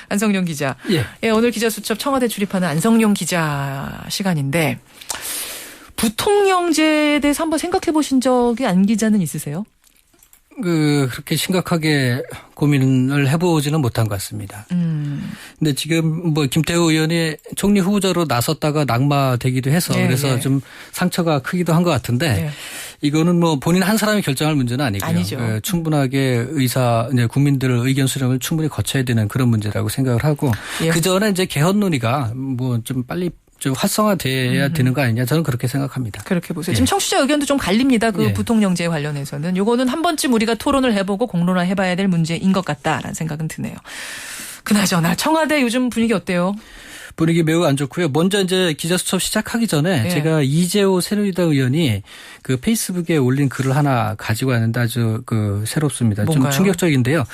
안성용 기자. 예, 오늘 기자수첩 청와대 출입하는 안성용 기자 시간인데 부통령제에 대해서 한번 생각해 보신 적이 안 기자는 있으세요? 그렇게 심각하게 고민을 해보지는 못한 것 같습니다. 근데 지금 김태우 의원이 총리 후보자로 나섰다가 낙마되기도 해서 그래서 좀 상처가 크기도 한 것 같은데 이거는 본인 한 사람이 결정할 문제는 아니고요. 아니죠. 충분하게 국민들 의견 수렴을 충분히 거쳐야 되는 그런 문제라고 생각을 하고 그 전에 이제 개헌 논의가 좀 빨리 좀 활성화돼야 되는 거 아니냐 저는 그렇게 생각합니다. 그렇게 보세요. 지금 청취자 의견도 좀 갈립니다. 부통령제 관련해서는. 요거는 한 번쯤 우리가 토론을 해보고 공론화해봐야 될 문제인 것 같다라는 생각은 드네요. 그나저나 청와대 요즘 분위기 어때요? 분위기 매우 안 좋고요. 먼저 이제 기자수첩 시작하기 전에 제가 이재호 새누리당 의원이 그 페이스북에 올린 글을 하나 가지고 왔는데 아주 새롭습니다. 뭔가요? 좀 충격적인데요.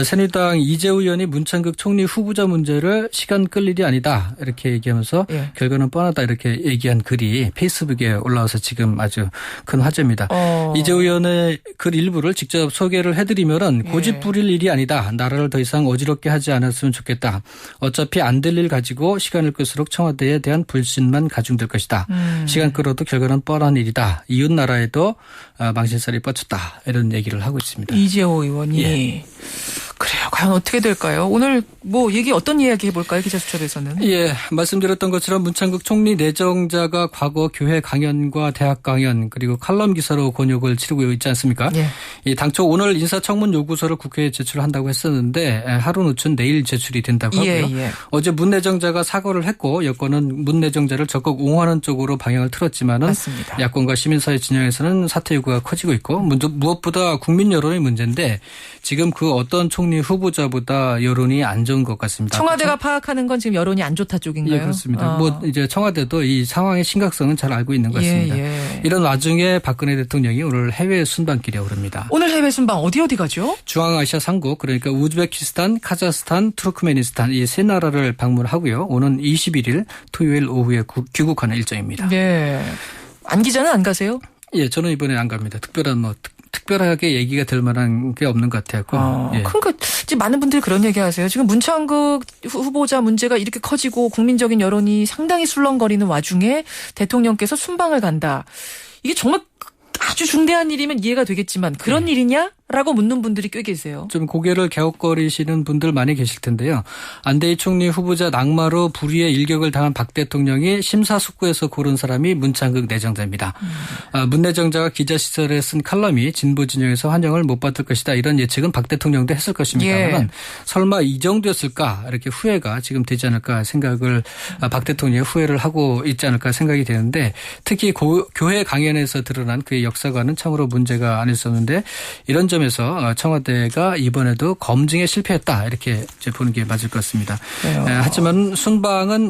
새누리당 이재호 의원이 문창극 총리 후보자 문제를 시간 끌 일이 아니다 이렇게 얘기하면서 결과는 뻔하다 이렇게 얘기한 글이 페이스북에 올라와서 지금 아주 큰 화제입니다. 이재호 의원의 글 일부를 직접 소개를 해드리면은 고집 부릴 일이 아니다. 나라를 더 이상 어지럽게 하지 않았으면 좋겠다. 어차피 안 될 일 가지고 시간을 끌수록 청와대에 대한 불신만 가중될 것이다. 시간 끌어도 결과는 뻔한 일이다. 이웃 나라에도 망신살이 뻗쳤다. 이런 얘기를 하고 있습니다. 이재호 의원이. 그래요. 과연 어떻게 될까요? 오늘 어떤 이야기 해볼까요? 기자수첩에서는. 말씀드렸던 것처럼 문창극 총리 내정자가 과거 교회 강연과 대학 강연 그리고 칼럼 기사로 곤욕을 치르고 있지 않습니까? 이 당초 오늘 인사청문 요구서를 국회에 제출한다고 했었는데 하루 늦춘 내일 제출이 된다고 하고요. 어제 문 내정자가 사과를 했고 여권은 문 내정자를 적극 옹호하는 쪽으로 방향을 틀었지만은 맞습니다. 야권과 시민사회 진영에서는 사퇴 요구가 커지고 있고 무엇보다 국민 여론의 문제인데 지금 그 어떤 총리 후보자보다 여론이 안 좋은 것 같습니다. 청와대가 파악하는 건 지금 여론이 안 좋다 쪽인가요? 예, 그렇습니다. 이제 청와대도 이 상황의 심각성은 잘 알고 있는 것 같습니다. 이런 와중에 박근혜 대통령이 오늘 해외 순방길에 오릅니다. 오늘 해외 순방 어디 가죠? 중앙아시아 3국 그러니까 우즈베키스탄, 카자흐스탄, 투르크메니스탄 이 세 나라를 방문하고요. 오는 21일 토요일 오후에 귀국하는 일정입니다. 안 기자는 안 가세요? 저는 이번에 안 갑니다. 특별하게 얘기가 될 만한 게 없는 것 같아요. 그러니까 지금 많은 분들이 그런 얘기하세요. 지금 문창극 후보자 문제가 이렇게 커지고 국민적인 여론이 상당히 술렁거리는 와중에 대통령께서 순방을 간다. 이게 정말 아주 중대한 일이면 이해가 되겠지만 그런 일이냐? 라고 묻는 분들이 꽤 계세요. 좀 고개를 갸웃거리시는 분들 많이 계실 텐데요. 안대희 총리 후보자 낙마로 불의의 일격을 당한 박 대통령이 심사숙고해서 고른 사람이 문창극 내정자입니다. 문 내정자가 기자 시절에 쓴 칼럼이 진보 진영에서 환영을 못 받을 것이다. 이런 예측은 박 대통령도 했을 것입니다만 설마 이 정도였을까 이렇게 후회가 지금 되지 않을까 생각을 박 대통령이 후회를 하고 있지 않을까 생각이 되는데 특히 교회 강연에서 드러난 그의 역사관은 참으로 문제가 아니었었는데 이런 점에서 청와대가 이번에도 검증에 실패했다 이렇게 보는 게 맞을 것 같습니다. 하지만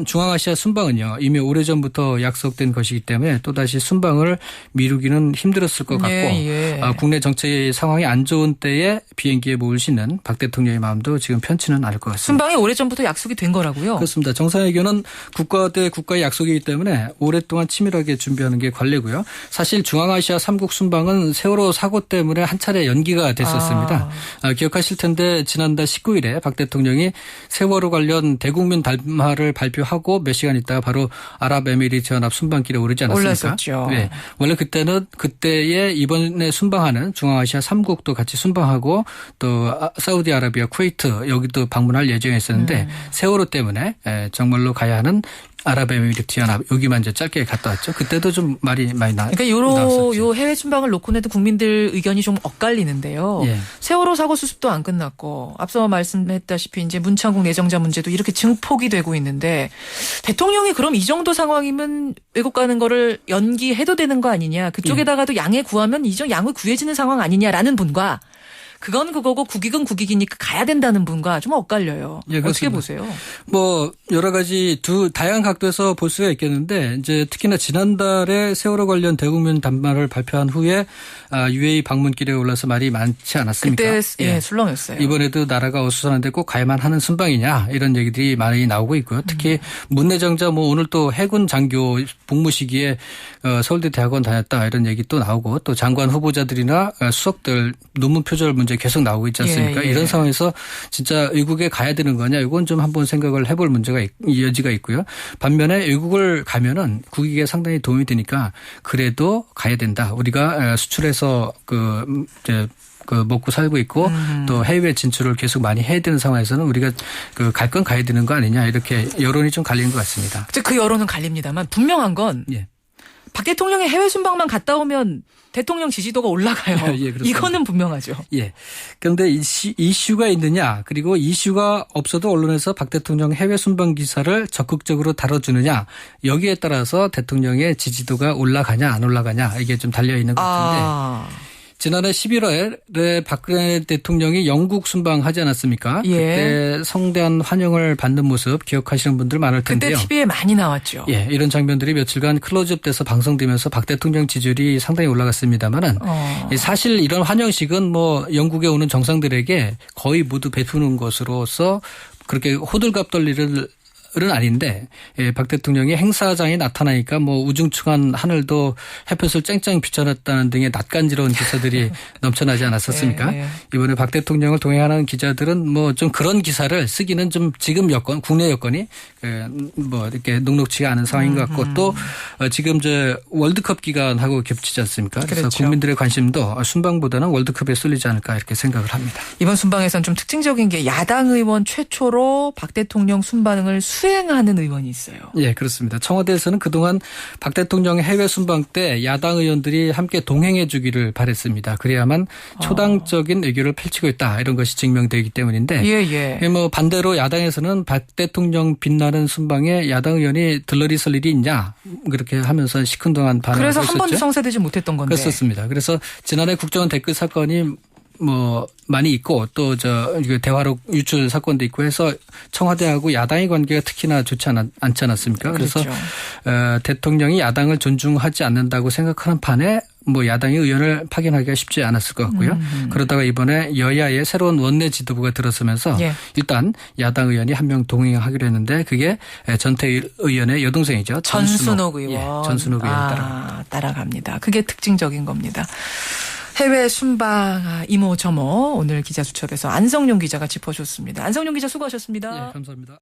중앙아시아 순방은요 이미 오래전부터 약속된 것이기 때문에 또다시 순방을 미루기는 힘들었을 것 같고 국내 정치 상황이 안 좋은 때에 비행기에 모으시는 박 대통령의 마음도 지금 편치는 않을 것 같습니다. 순방이 오래전부터 약속이 된 거라고요? 그렇습니다. 정상회견은 국가 대 국가의 약속이기 때문에 오랫동안 치밀하게 준비하는 게 관례고요. 사실 중앙아시아 3국 순방은 세월호 사고 때문에 한 차례 연기가 됐었습니다. 기억하실 텐데 지난달 19일에 박 대통령이 세월호 관련 대국민 담화를 발표하고 몇 시간 있다가 바로 아랍에미리트 연합 순방길에 오르지 않았습니까? 올랐었죠. 원래 그때에 이번에 순방하는 중앙아시아 3국도 같이 순방하고 또 사우디아라비아, 쿠웨이트 여기도 방문할 예정이었었는데 세월호 때문에 정말로 가야 하는 아랍에미리트 연합 여기만 이제 짧게 갔다 왔죠. 그때도 좀 말이 많이 나왔었죠. 그러니까 요 해외 순방을 놓고는 국민들 의견이 좀 엇갈리는데요. 세월호 사고 수습도 안 끝났고 앞서 말씀했다시피 이제 문창국 내정자 문제도 이렇게 증폭이 되고 있는데 대통령이 그럼 이 정도 상황이면 외국 가는 거를 연기해도 되는 거 아니냐. 그쪽에다가도 양해 구하면 양을 구해지는 상황 아니냐라는 분과 그건 그거고 국익은 국익이니까 가야 된다는 분과 좀 엇갈려요. 어떻게 보세요? 여러 가지 다양한 각도에서 볼 수가 있겠는데 이제 특히나 지난달에 세월호 관련 대국민 담화를 발표한 후에 UAE 방문길에 올라서 말이 많지 않았습니까? 그때 예, 술렁였어요. 이번에도 나라가 어수선한데 꼭 가야만 하는 순방이냐 이런 얘기들이 많이 나오고 있고요. 특히 문내정자 오늘 또 해군 장교 복무 시기에 서울대 대학원 다녔다 이런 얘기 또 나오고 또 장관 후보자들이나 수석들 논문 표절 문제 계속 나오고 있지 않습니까? 이런 상황에서 진짜 외국에 가야 되는 거냐 이건 좀 한번 생각을 해볼 문제가 여지가 있고요. 반면에 외국을 가면은 국익에 상당히 도움이 되니까 그래도 가야 된다. 우리가 수출해서 먹고 살고 있고 또 해외 진출을 계속 많이 해야 되는 상황에서는 우리가 갈 건 가야 되는 거 아니냐 이렇게 여론이 좀 갈리는 것 같습니다. 그 여론은 갈립니다만 분명한 건 박 대통령의 해외 순방만 갔다 오면 대통령 지지도가 올라가요. 예, 이거는 분명하죠. 예. 그런데 이슈가 있느냐 그리고 이슈가 없어도 언론에서 박 대통령 해외 순방 기사를 적극적으로 다뤄주느냐 여기에 따라서 대통령의 지지도가 올라가냐 안 올라가냐 이게 좀 달려있는 것 같은데 지난해 11월에 박근혜 대통령이 영국 순방하지 않았습니까? 그때 성대한 환영을 받는 모습 기억하시는 분들 많을 텐데요. 그때 TV에 많이 나왔죠. 예, 이런 장면들이 며칠간 클로즈업돼서 방송되면서 박 대통령 지지율이 상당히 올라갔습니다만은 사실 이런 환영식은 영국에 오는 정상들에게 거의 모두 베푸는 것으로서 그렇게 호들갑 떨 일은 아닌데 박 대통령이 행사장에 나타나니까 우중충한 하늘도 햇볕을 쨍쨍 비춰놨다는 등의 낯간지러운 기사들이 넘쳐나지 않았었습니까? 이번에 박 대통령을 동행하는 기자들은 좀 그런 기사를 쓰기는 좀 지금 여건 국내 여건이 이렇게 녹록치가 않은 상황인 것 같고 또 지금 월드컵 기간하고 겹치지 않습니까? 그래서 그렇죠. 국민들의 관심도 순방보다는 월드컵에 쏠리지 않을까 이렇게 생각을 합니다. 이번 순방에서는 좀 특징적인 게 야당 의원 최초로 박 대통령 순방을 수행하는 의원이 있어요. 예, 그렇습니다. 청와대에서는 그동안 박 대통령 해외 순방 때 야당 의원들이 함께 동행해 주기를 바랬습니다. 그래야만 초당적인 외교를 펼치고 있다. 이런 것이 증명되기 때문인데 반대로 야당에서는 박 대통령 빛나는 순방에 야당 의원이 들러리설 일이 있냐 그렇게 하면서 시큰둥한 반응을 그래서 했었죠. 한 번도 성사되지 못했던 건데. 그렇습니다. 그래서 지난해 국정원 댓글 사건이 많이 있고 또 대화록 유출 사건도 있고 해서 청와대하고 야당의 관계가 특히나 좋지 않지 않았습니까? 그래서 대통령이 야당을 존중하지 않는다고 생각하는 판에 야당의 의원을 파견하기가 쉽지 않았을 것 같고요. 그러다가 이번에 여야의 새로운 원내 지도부가 들어서면서 일단 야당 의원이 한 명 동행하기로 했는데 그게 전태 의원의 여동생이죠. 전순옥 의원. 예, 전순옥 의원 따라갑니다. 그게 특징적인 겁니다. 해외 순방 이모저모 오늘 기자수첩에서 안성용 기자가 짚어줬습니다. 안성용 기자 수고하셨습니다. 예, 감사합니다.